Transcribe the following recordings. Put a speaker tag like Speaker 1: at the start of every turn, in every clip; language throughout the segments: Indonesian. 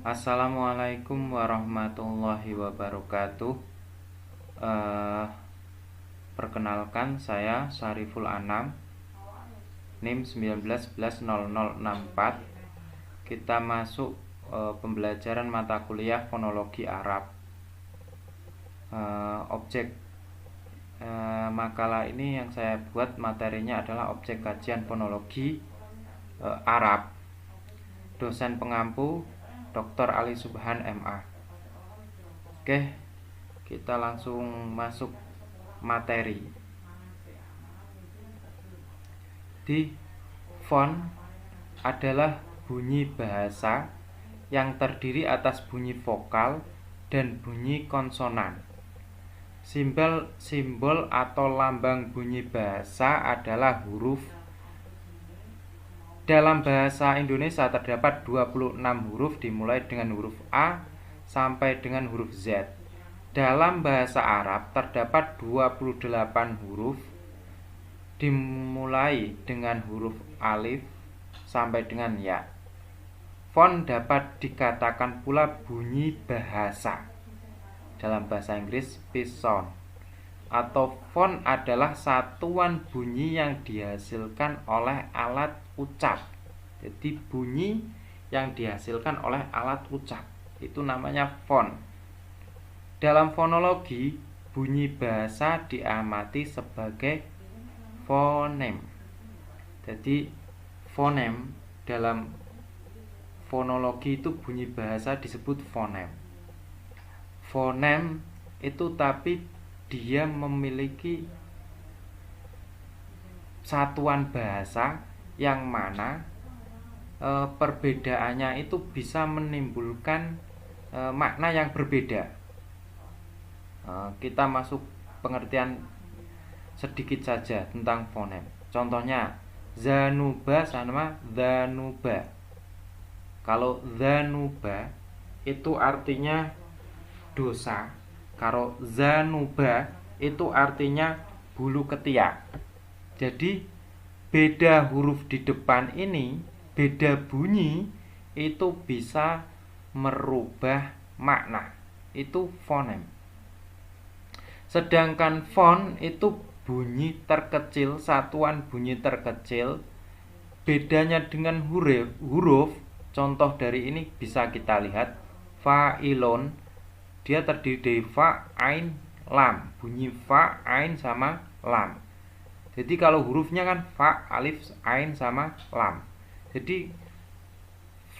Speaker 1: Assalamualaikum warahmatullahi wabarakatuh. Eh, Perkenalkan, saya Syariful Anam, NIM 19110064. Kita masuk pembelajaran mata kuliah fonologi Arab. Objek makalah ini yang saya buat materinya adalah objek kajian fonologi Arab. Dosen pengampu Dr. Ali Subhan MA. Oke, kita langsung masuk materi. Di font adalah bunyi bahasa yang terdiri atas bunyi vokal dan bunyi konsonan. Simbol atau lambang bunyi bahasa adalah huruf. Dalam bahasa Indonesia terdapat 26 huruf dimulai dengan huruf A sampai dengan huruf Z. Dalam bahasa Arab terdapat 28 huruf dimulai dengan huruf alif sampai dengan ya. Font dapat dikatakan pula bunyi bahasa. Dalam bahasa Inggris, pitch sound. Atau font adalah satuan bunyi yang dihasilkan oleh alat ucap. Jadi bunyi yang dihasilkan oleh alat ucap itu namanya font. Dalam fonologi, bunyi bahasa diamati sebagai fonem. Jadi fonem dalam fonologi itu bunyi bahasa disebut fonem. Fonem itu tapi dia memiliki satuan bahasa yang mana perbedaannya itu bisa menimbulkan makna yang berbeda. Kita masuk pengertian sedikit saja tentang fonem. Contohnya zanuba sama zanuba. Kalau zanuba itu artinya dosa, kalau zanuba itu artinya bulu ketiak. Jadi beda huruf di depan ini, beda bunyi itu bisa merubah makna. Itu fonem. Sedangkan font itu bunyi terkecil, satuan bunyi terkecil. Bedanya dengan huruf, contoh dari ini bisa kita lihat. Fa'ilun, dia terdiri dari fa, ain, lam. Bunyi fa, ain sama lam. Jadi kalau hurufnya kan fa, alif, ain sama lam. Jadi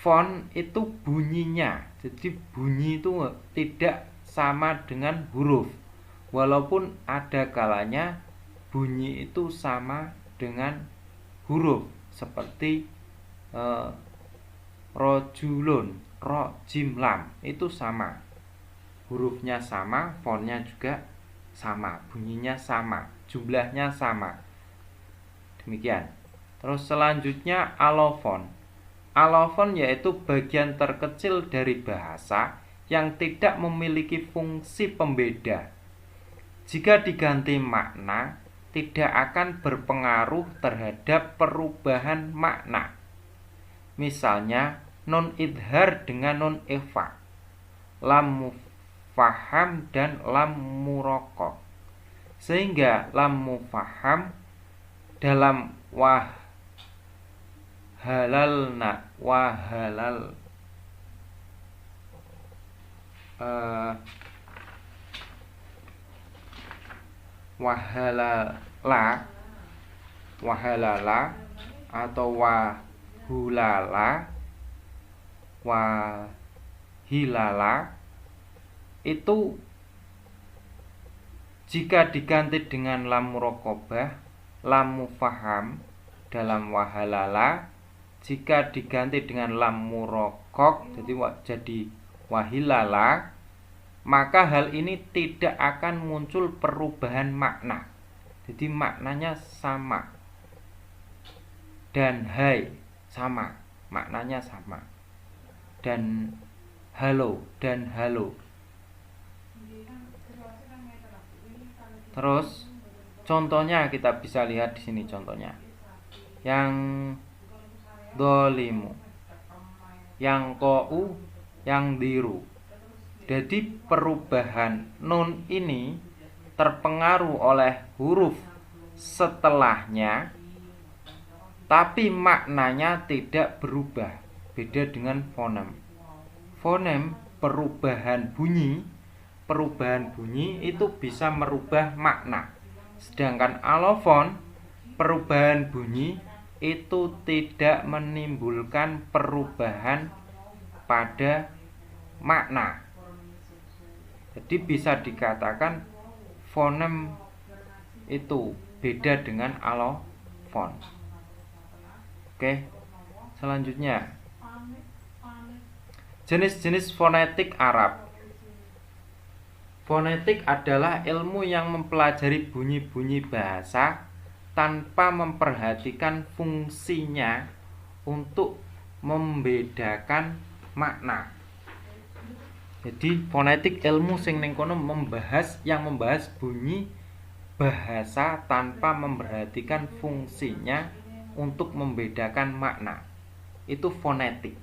Speaker 1: font itu bunyinya. Jadi bunyi itu tidak sama dengan huruf. Walaupun ada kalanya bunyi itu sama dengan huruf. Seperti rojulun, ro, jim, lam. Itu sama. Hurufnya sama, fontnya juga sama, bunyinya sama, jumlahnya sama. Demikian. Terus selanjutnya alofon. Alofon yaitu bagian terkecil dari bahasa yang tidak memiliki fungsi pembeda. Jika diganti makna, tidak akan berpengaruh terhadap perubahan makna. Misalnya non idhar dengan non ikhfa, lam mufaham dan lam muraqaq. Sehingga lam mufaham dalam wahalalna, wahalala atau wahulala, wahilala itu jika diganti dengan lam muraqabah, lam mufaham dalam wahalala, jika diganti dengan lam muraqaq jadi wahilala, maka hal ini tidak akan muncul perubahan makna. Jadi maknanya sama. Dan hai sama, maknanya sama. Dan halo dan halo. Terus contohnya kita bisa lihat di sini contohnya. Yang dolimu, yang kou, yang diru. Jadi perubahan nun ini terpengaruh oleh huruf setelahnya, tapi maknanya tidak berubah. Beda dengan fonem. Fonem perubahan bunyi itu bisa merubah makna. Sedangkan alofon perubahan bunyi itu tidak menimbulkan perubahan pada makna. Jadi bisa dikatakan fonem itu beda dengan alofon. Oke, selanjutnya jenis-jenis fonetik Arab. Fonetik adalah ilmu yang mempelajari bunyi-bunyi bahasa tanpa memperhatikan fungsinya untuk membedakan makna. Jadi fonetik ilmu sing ning kono membahas bunyi bahasa tanpa memperhatikan fungsinya untuk membedakan makna. Itu fonetik.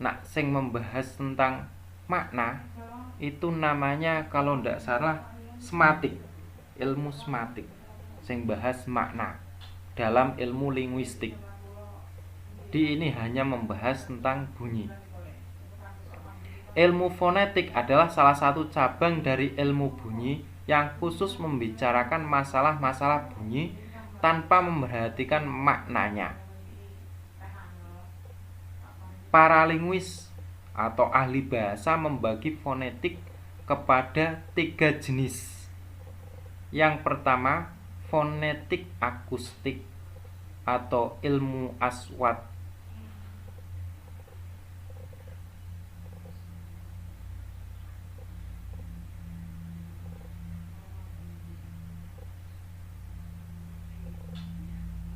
Speaker 1: Nah, sing membahas tentang makna itu namanya kalau ndak salah sematik, ilmu sematik, sing bahas makna dalam ilmu linguistik. Jadi ini hanya membahas tentang bunyi. Ilmu fonetik adalah salah satu cabang dari ilmu bunyi yang khusus membicarakan masalah-masalah bunyi tanpa memperhatikan maknanya. Para linguis atau ahli bahasa membagi fonetik kepada 3 jenis. Yang pertama, fonetik akustik atau ilmu aswat.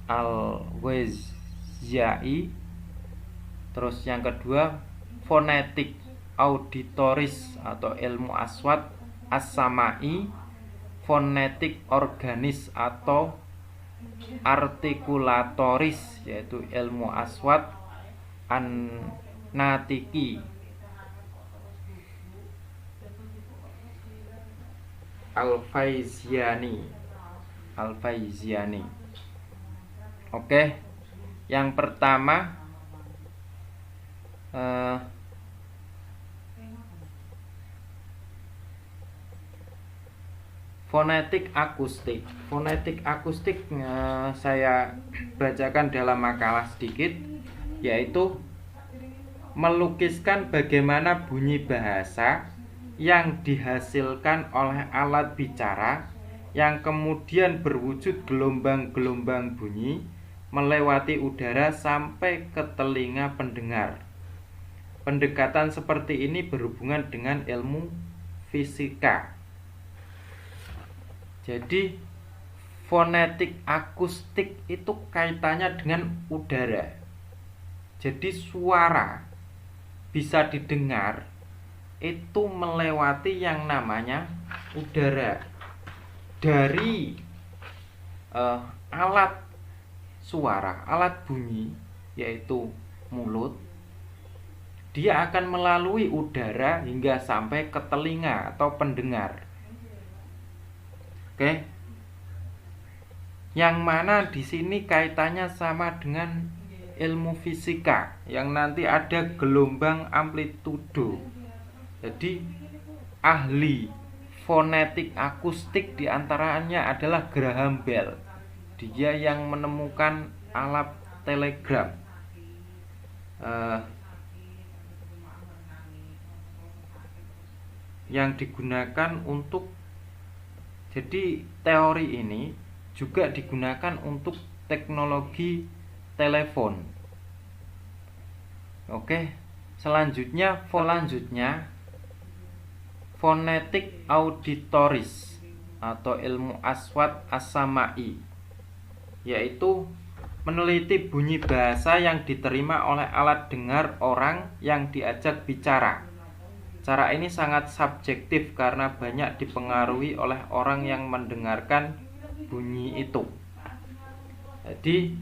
Speaker 1: Al-Waziyai. Terus yang kedua, fonetik auditoris atau ilmu aswat as-samai, fonetik organis atau artikulatoris yaitu ilmu aswat an-natiki. Al-Faiziani. Oke, yang pertama fonetik akustik. Fonetik akustik saya bacakan dalam makalah sedikit, yaitu melukiskan bagaimana bunyi bahasa yang dihasilkan oleh alat bicara yang kemudian berwujud gelombang-gelombang bunyi melewati udara sampai ke telinga pendengar. Pendekatan seperti ini berhubungan dengan ilmu fisika. Jadi fonetik akustik itu kaitannya dengan udara. Jadi suara bisa didengar itu melewati yang namanya udara. Dari alat suara, alat bunyi yaitu mulut, dia akan melalui udara hingga sampai ke telinga atau pendengar. Oke. Yang mana di sini kaitannya sama dengan ilmu fisika yang nanti ada gelombang amplitudo. Jadi ahli fonetik akustik diantaranya adalah Graham Bell. Dia yang menemukan alat telegraf. Yang digunakan untuk, jadi teori ini juga digunakan untuk teknologi telepon. Oke, selanjutnya fonetik auditoris atau ilmu aswat as-samai, yaitu meneliti bunyi bahasa yang diterima oleh alat dengar orang yang diajak bicara. Cara ini sangat subjektif karena banyak dipengaruhi oleh orang yang mendengarkan bunyi itu. Jadi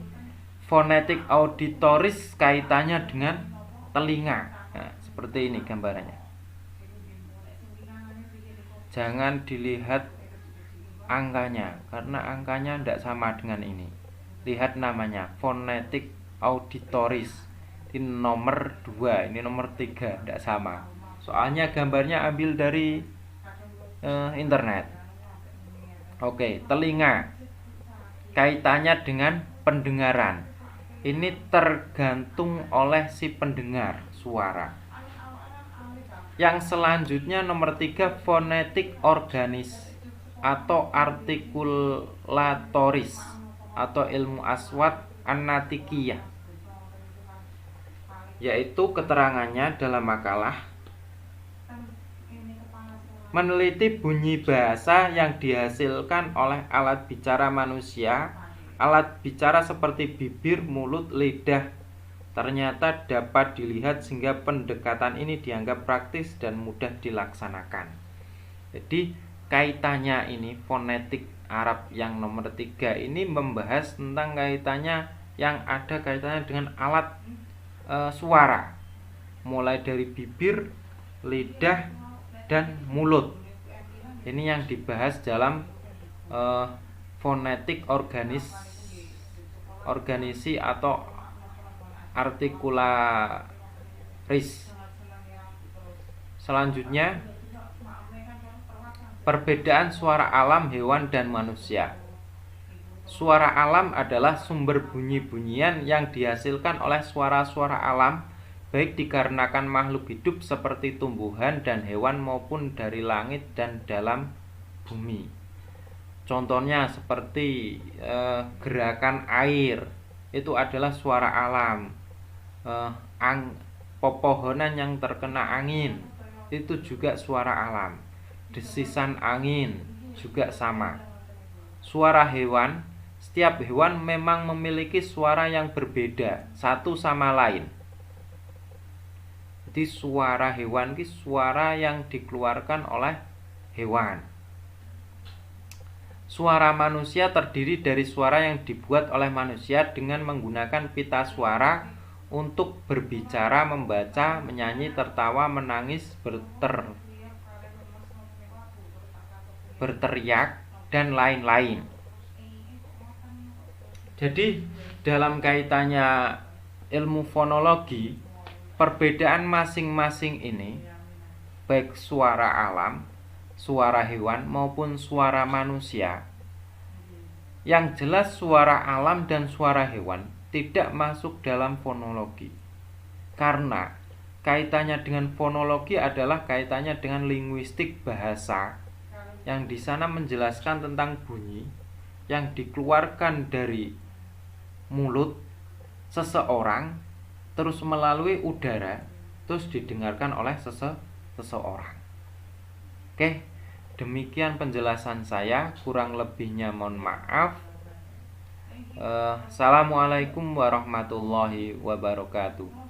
Speaker 1: fonetik auditoris kaitannya dengan telinga. Nah, seperti ini gambarannya. Jangan dilihat angkanya, karena angkanya tidak sama dengan ini. Lihat namanya, phonetic auditoris. Ini nomor 2, ini nomor 3, tidak sama. Soalnya gambarnya ambil dari internet. Oke, telinga. Kaitannya dengan pendengaran. Ini tergantung oleh si pendengar suara. Yang selanjutnya nomor 3, phonetic organis atau artikulatoris atau ilmu aswat an-natikiyah, yaitu keterangannya dalam makalah meneliti bunyi bahasa yang dihasilkan oleh alat bicara manusia. Alat bicara seperti bibir, mulut, lidah ternyata dapat dilihat sehingga pendekatan ini dianggap praktis dan mudah dilaksanakan. Jadi kaitannya ini fonetik Arab yang nomor 3 ini membahas tentang kaitannya yang ada kaitannya dengan alat suara, mulai dari bibir, lidah, dan mulut. Ini yang dibahas dalam fonetik organisasi atau artikularis. Selanjutnya, perbedaan suara alam hewan dan manusia. Suara alam adalah sumber bunyi-bunyian yang dihasilkan oleh suara-suara alam, baik dikarenakan makhluk hidup seperti tumbuhan dan hewan maupun dari langit dan dalam bumi. Contohnya seperti gerakan air, itu adalah suara alam. Pepohonan yang terkena angin, itu juga suara alam. Desisan angin juga sama. Suara hewan, setiap hewan memang memiliki suara yang berbeda satu sama lain. Jadi suara hewan itu suara yang dikeluarkan oleh hewan. Suara manusia terdiri dari suara yang dibuat oleh manusia dengan menggunakan pita suara untuk berbicara, membaca, menyanyi, tertawa, menangis, berteriak, dan lain-lain. Jadi dalam kaitannya ilmu fonologi, perbedaan masing-masing ini, baik suara alam, suara hewan maupun suara manusia, yang jelas suara alam dan suara hewan tidak masuk dalam fonologi, karena kaitannya dengan fonologi adalah kaitannya dengan linguistik bahasa, yang di sana menjelaskan tentang bunyi yang dikeluarkan dari mulut seseorang terus melalui udara terus didengarkan oleh seseorang. Oke, demikian penjelasan saya, kurang lebihnya mohon maaf. Assalamualaikum warahmatullahi wabarakatuh.